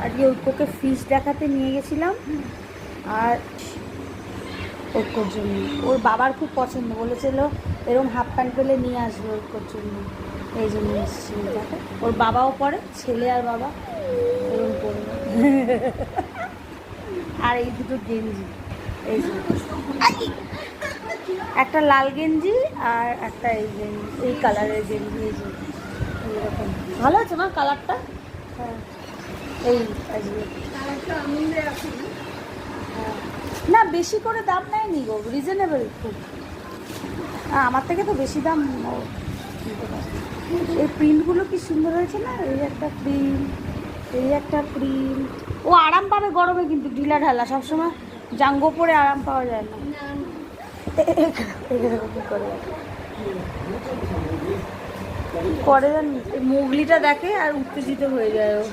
আজকে ঐক্যকে ফিশ দেখাতে নিয়ে গেছিলাম, আর ঐক্যর জন্য ওর বাবার খুব পছন্দ, বলেছিল এরকম হাফ প্যান্ট পেলে নিয়ে আসবে ঐক্যর জন্য, এই জন্য এসেছি। দেখো ওর বাবাও পরে, ছেলে আর বাবা এরকম পড়বে। আর এই দুটো গেঞ্জি, এই যে একটা লাল গেঞ্জি আর একটা এই গেঞ্জি, এই কালারের গেঞ্জি, এই যে এইরকম ভালো আছে না কালারটা? হ্যাঁ এই আজকে না বেশি করে দাম নেয়নি গো, রিজনেবল খুব। আমার থেকে তো বেশি দাম ও কিনতে পারে। এই প্রিন্টগুলো কি সুন্দর হয়েছে না, এই একটা প্রিন্ট, এই একটা প্রিন্ট। ও আরাম পাবে গরমে, কিন্তু ঢিলা ঢালা সবসময় জাঙ্গো পরে আরাম পাওয়া যায় না। করে জানি মুগলিটা দেখে আর উত্তেজিত হয়ে যায় ও।